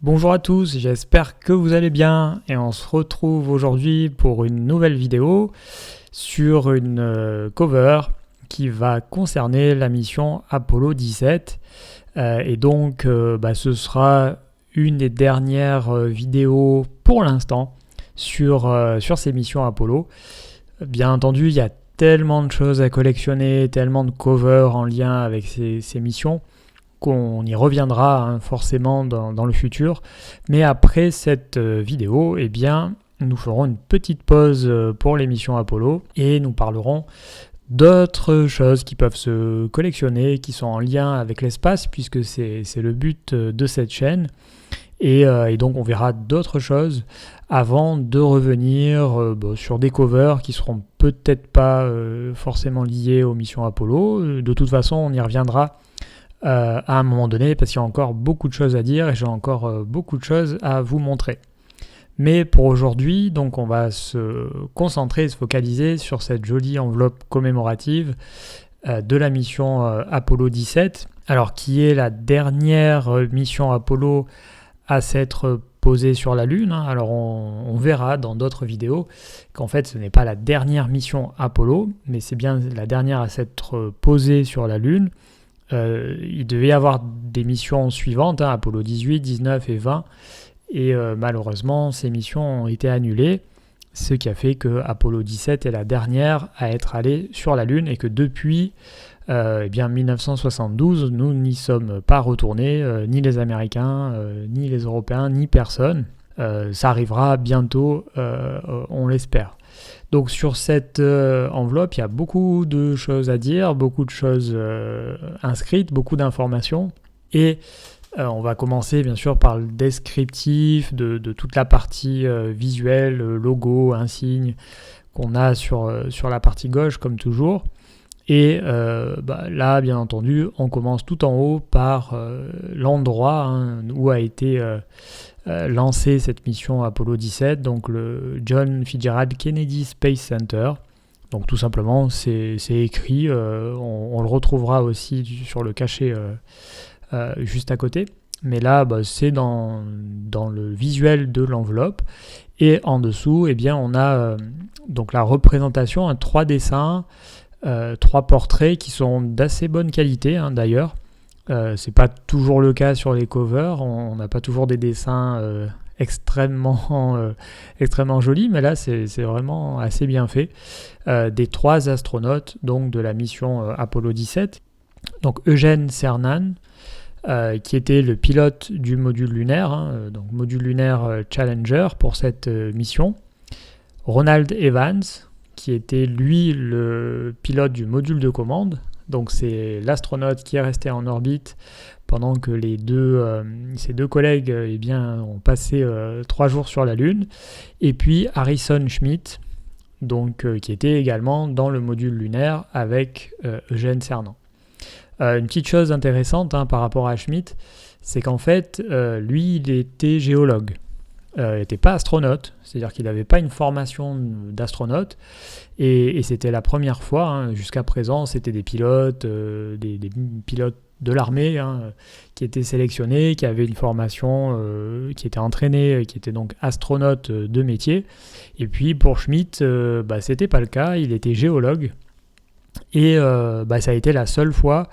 Bonjour à tous, j'espère que vous allez bien et on se retrouve aujourd'hui pour une nouvelle vidéo sur une cover qui va concerner la mission Apollo 17 et donc ce sera une des dernières vidéos pour l'instant sur ces missions Apollo. Bien entendu, il y a tellement de choses à collectionner, tellement de covers en lien avec ces missions qu'on y reviendra forcément dans le futur. Mais après cette vidéo, eh bien, nous ferons une petite pause pour l'émission Apollo et nous parlerons d'autres choses qui peuvent se collectionner, qui sont en lien avec l'espace, puisque c'est le but de cette chaîne. Et donc on verra d'autres choses avant de revenir sur des covers qui seront peut-être pas forcément liés aux missions Apollo. De toute façon, on y reviendra à un moment donné parce qu'il y a encore beaucoup de choses à dire et j'ai encore beaucoup de choses à vous montrer. Mais pour aujourd'hui, donc on va se concentrer, se focaliser sur cette jolie enveloppe commémorative de la mission Apollo 17, alors qui est la dernière mission Apollo à s'être posée sur la Lune. Alors on verra dans d'autres vidéos qu'en fait ce n'est pas la dernière mission Apollo, mais c'est bien la dernière à s'être posée sur la Lune. Il devait y avoir des missions suivantes, Apollo 18, 19 et 20, et malheureusement ces missions ont été annulées, ce qui a fait que Apollo 17 est la dernière à être allée sur la Lune et que depuis 1972, nous n'y sommes pas retournés, ni les Américains, ni les Européens, ni personne. Ça arrivera bientôt, on l'espère. Donc sur cette enveloppe, il y a beaucoup de choses à dire, beaucoup de choses inscrites, beaucoup d'informations. Et on va commencer bien sûr par le descriptif de toute la partie visuelle, logo, insigne qu'on a sur la partie gauche comme toujours. Et là, bien entendu, on commence tout en haut par l'endroit où a été lancée cette mission Apollo 17, donc le John Fitzgerald Kennedy Space Center. Donc tout simplement, c'est écrit, on le retrouvera aussi sur le cachet juste à côté. Mais là, c'est dans le visuel de l'enveloppe. Et en dessous, on a donc la représentation, 3 dessins, 3 portraits qui sont d'assez bonne qualité d'ailleurs. C'est pas toujours le cas sur les covers, on n'a pas toujours des dessins extrêmement jolis, mais là c'est vraiment assez bien fait. Des 3 astronautes donc de la mission Apollo 17, donc Eugene Cernan, qui était le pilote du module lunaire, donc module lunaire Challenger pour cette mission. Ronald Evans, qui était lui le pilote du module de commande. Donc c'est l'astronaute qui est resté en orbite pendant que ses deux collègues ont passé 3 jours sur la Lune. Et puis Harrison Schmitt, donc, qui était également dans le module lunaire avec Eugene Cernan. Une petite chose intéressante par rapport à Schmitt, c'est qu'en fait, lui, il était géologue. Il n'était pas astronaute, c'est-à-dire qu'il n'avait pas une formation d'astronaute et c'était la première fois, jusqu'à présent c'était des pilotes, des pilotes de l'armée qui étaient sélectionnés, qui avaient une formation, qui étaient entraînés, qui étaient donc astronautes de métier. Et puis pour Schmitt, c'était pas le cas, il était géologue et ça a été la seule fois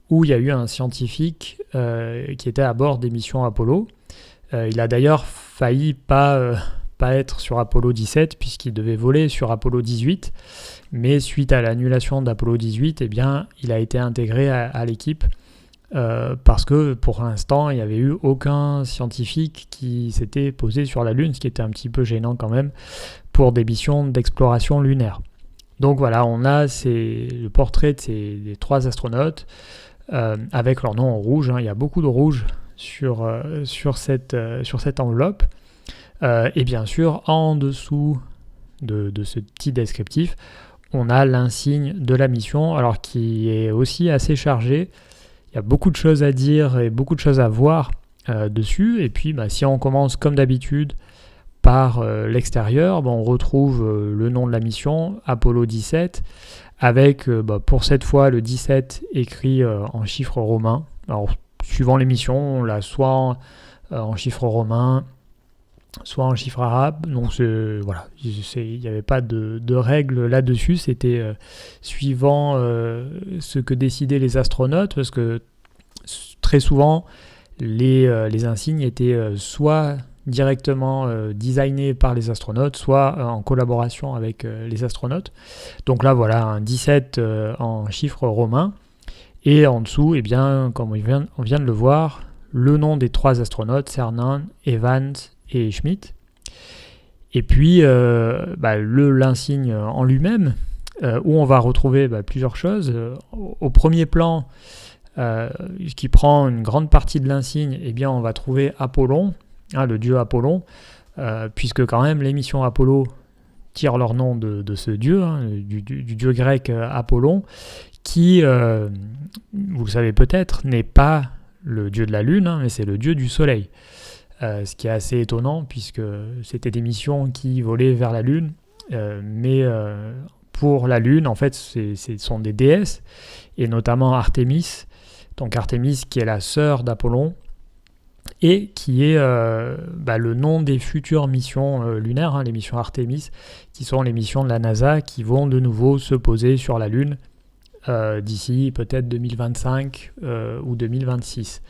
où il y a eu un scientifique qui était à bord des missions Apollo. Il a d'ailleurs failli pas être sur Apollo 17 puisqu'il devait voler sur Apollo 18, mais suite à l'annulation d'Apollo 18, il a été intégré à l'équipe parce que pour l'instant, il n'y avait eu aucun scientifique qui s'était posé sur la Lune, ce qui était un petit peu gênant quand même pour des missions d'exploration lunaire. Donc voilà, on a le portrait des 3 astronautes avec leur nom en rouge, il y a beaucoup de rouge sur cette enveloppe. Et bien sûr, en dessous de ce petit descriptif, on a l'insigne de la mission, alors qui est aussi assez chargé. Il y a beaucoup de choses à dire et beaucoup de choses à voir dessus. Et puis, si on commence comme d'habitude par l'extérieur, on retrouve le nom de la mission, Apollo 17, avec pour cette fois le 17 écrit en chiffres romains. Alors, suivant les missions, on l'a soit en chiffres romains, soit en chiffres arabes. Donc voilà, il n'y avait pas de règles là-dessus, c'était suivant ce que décidaient les astronautes, parce que très souvent, les insignes étaient soit directement designés par les astronautes, soit en collaboration avec les astronautes. Donc là, voilà, un 17 en chiffres romains. Et en dessous, eh bien, comme on vient de le voir, le nom des 3 astronautes, Cernan, Evans et Schmidt. Et puis, l'insigne en lui-même, où on va retrouver plusieurs choses. Au premier plan, qui prend une grande partie de l'insigne, eh bien, on va trouver Apollon, le dieu Apollon, puisque quand même les missions Apollo tirent leur nom de ce dieu, du dieu grec Apollon, qui, vous le savez peut-être, n'est pas le dieu de la Lune, mais c'est le dieu du Soleil. Ce qui est assez étonnant, puisque c'était des missions qui volaient vers la Lune, mais pour la Lune, en fait, ce sont des déesses, et notamment Artémis, donc Artémis qui est la sœur d'Apollon, et qui est le nom des futures missions lunaires, les missions Artemis, qui sont les missions de la NASA qui vont de nouveau se poser sur la Lune d'ici peut-être 2025 ou 2026.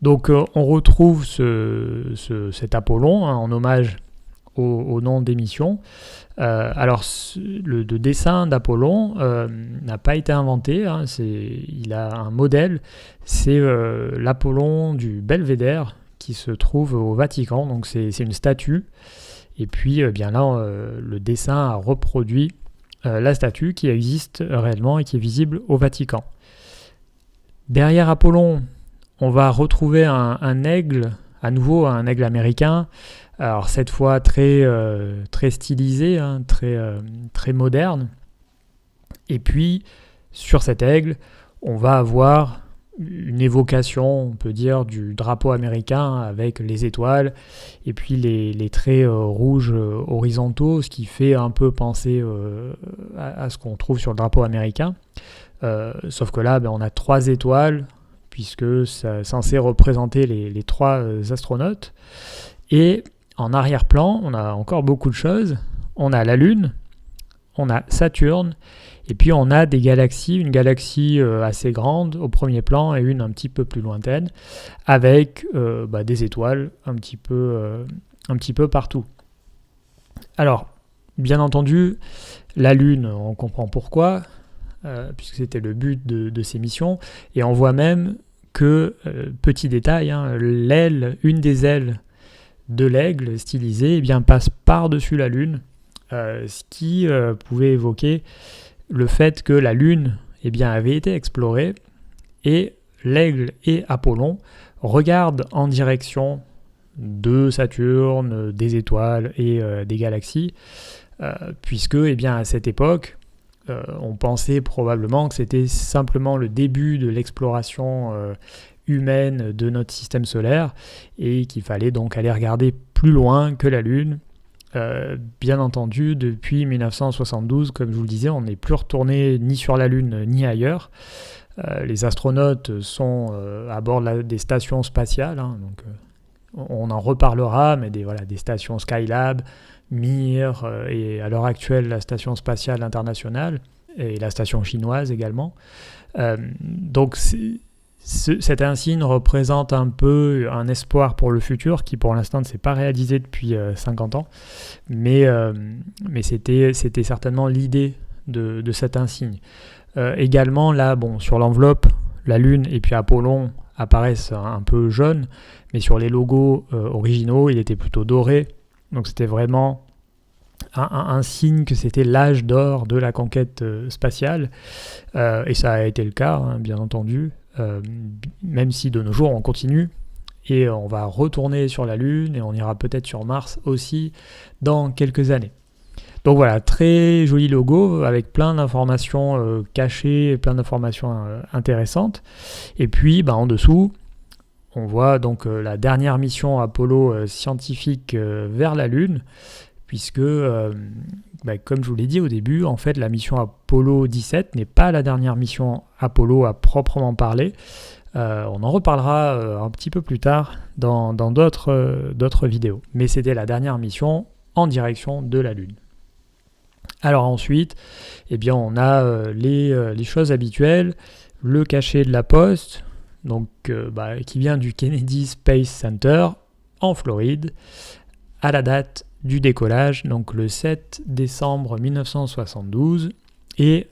Donc on retrouve cet Apollon en hommage au nom des missions. Alors le dessin d'Apollon n'a pas été inventé, il a un modèle, c'est l'Apollon du Belvédère qui se trouve au Vatican, donc c'est une statue, et puis bien là le dessin a reproduit la statue qui existe réellement et qui est visible au Vatican. Derrière Apollon, on va retrouver un aigle, à nouveau un aigle américain, alors cette fois très stylisé, très moderne. Et puis sur cet aigle, on va avoir une évocation, on peut dire, du drapeau américain avec les étoiles et puis les traits rouges horizontaux, ce qui fait un peu penser à ce qu'on trouve sur le drapeau américain. Sauf que là, on a 3 étoiles, puisque c'est censé représenter les 3 astronautes. Et en arrière-plan, on a encore beaucoup de choses. On a la Lune, on a Saturne, et puis on a des galaxies, une galaxie assez grande au premier plan et une un petit peu plus lointaine, avec des étoiles un petit peu partout. Alors, bien entendu, la Lune, on comprend pourquoi, puisque c'était le but de ces missions, et on voit même que, petit détail, une des ailes de l'aigle stylisé passe par-dessus la Lune, ce qui pouvait évoquer le fait que la Lune avait été explorée et l'aigle et Apollon regardent en direction de Saturne, des étoiles et des galaxies, puisque à cette époque, on pensait probablement que c'était simplement le début de l'exploration humaine de notre système solaire et qu'il fallait donc aller regarder plus loin que la Lune. Bien entendu, depuis 1972, comme je vous le disais, on n'est plus retourné ni sur la Lune ni ailleurs. Les astronautes sont à bord des stations spatiales, donc on en reparlera, mais des stations Skylab, Mir, et à l'heure actuelle la station spatiale internationale et la station chinoise également. Donc cet insigne représente un peu un espoir pour le futur qui pour l'instant ne s'est pas réalisé depuis 50 ans, mais c'était certainement l'idée de cet insigne. Également là, sur l'enveloppe, la Lune et puis Apollon apparaissent un peu jaunes, mais sur les logos originaux, il était plutôt doré, donc c'était vraiment un signe que c'était l'âge d'or de la conquête spatiale, et ça a été le cas, bien entendu. Même si de nos jours on continue et on va retourner sur la Lune et on ira peut-être sur Mars aussi dans quelques années. Donc voilà, très joli logo avec plein d'informations cachées et plein d'informations intéressantes. Et puis en dessous, on voit donc la dernière mission Apollo scientifique vers la Lune, puisque comme je vous l'ai dit au début, en fait la mission Apollo 17 n'est pas la dernière mission Apollo à proprement parler. On en reparlera un petit peu plus tard dans d'autres vidéos. Mais c'était la dernière mission en direction de la Lune. Alors ensuite, eh bien, on a les choses habituelles, le cachet de la poste, donc, qui vient du Kennedy Space Center en Floride, à la date du décollage, donc le 7 décembre 1972. Et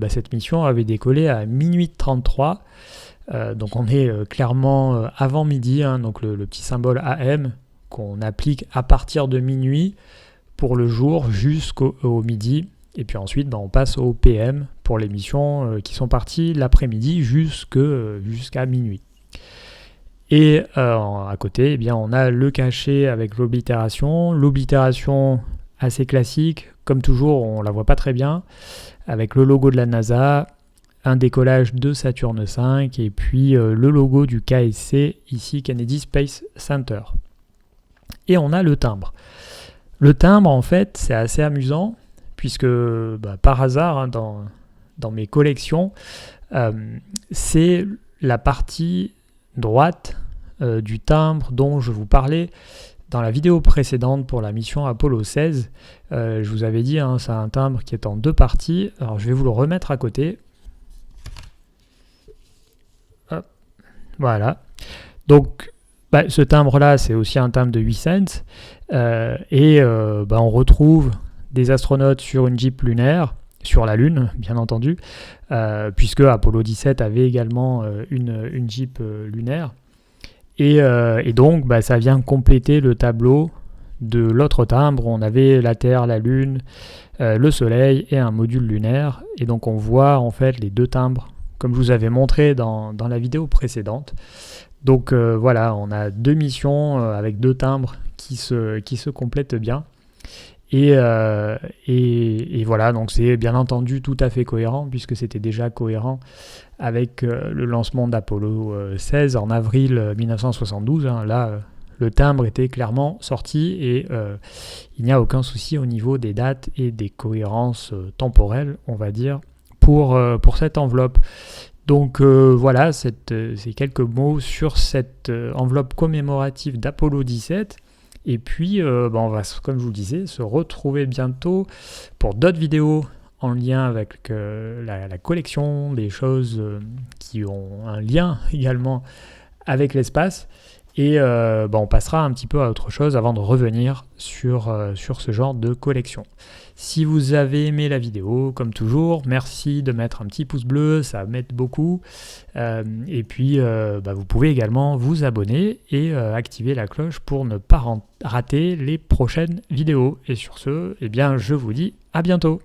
cette mission avait décollé à minuit 33. Donc on est clairement avant midi, hein, donc le petit symbole AM qu'on applique à partir de minuit pour le jour jusqu'au midi. Et puis ensuite, on passe au PM pour les missions qui sont parties l'après-midi jusqu'à minuit. Et à côté, eh bien, on a le cachet avec l'oblitération. L'oblitération assez classique, comme toujours, on ne la voit pas très bien, avec le logo de la NASA, un décollage de Saturne V et puis le logo du KSC, ici Kennedy Space Center. Et on a le timbre. Le timbre, en fait, c'est assez amusant, puisque par hasard, hein, dans mes collections, c'est la partie droite du timbre dont je vous parlais dans la vidéo précédente pour la mission Apollo 16. Je vous avais dit, hein, c'est un timbre qui est en deux parties. Alors je vais vous le remettre à côté. Hop. Voilà. Donc ce timbre-là, c'est aussi un timbre de 8 cents. On retrouve des astronautes sur une Jeep lunaire, sur la Lune, bien entendu, puisque Apollo 17 avait également une Jeep lunaire. Et donc, ça vient compléter le tableau de l'autre timbre. On avait la Terre, la Lune, le Soleil et un module lunaire. Et donc, on voit en fait les deux timbres, comme je vous avais montré dans la vidéo précédente. Donc voilà, on a deux missions avec deux timbres qui se complètent bien. Et voilà, donc c'est bien entendu tout à fait cohérent, puisque c'était déjà cohérent avec le lancement d'Apollo 16 en avril 1972. Hein. Là, le timbre était clairement sorti et il n'y a aucun souci au niveau des dates et des cohérences temporelles, on va dire, pour cette enveloppe. Donc voilà, c'est quelques mots sur cette enveloppe commémorative d'Apollo 17. Et puis, on va, comme je vous le disais, se retrouver bientôt pour d'autres vidéos en lien avec la collection, des choses qui ont un lien également avec l'espace. Et on passera un petit peu à autre chose avant de revenir sur ce genre de collection. Si vous avez aimé la vidéo, comme toujours, merci de mettre un petit pouce bleu, ça m'aide beaucoup. Et puis, vous pouvez également vous abonner et activer la cloche pour ne pas rater les prochaines vidéos. Et sur ce, je vous dis à bientôt.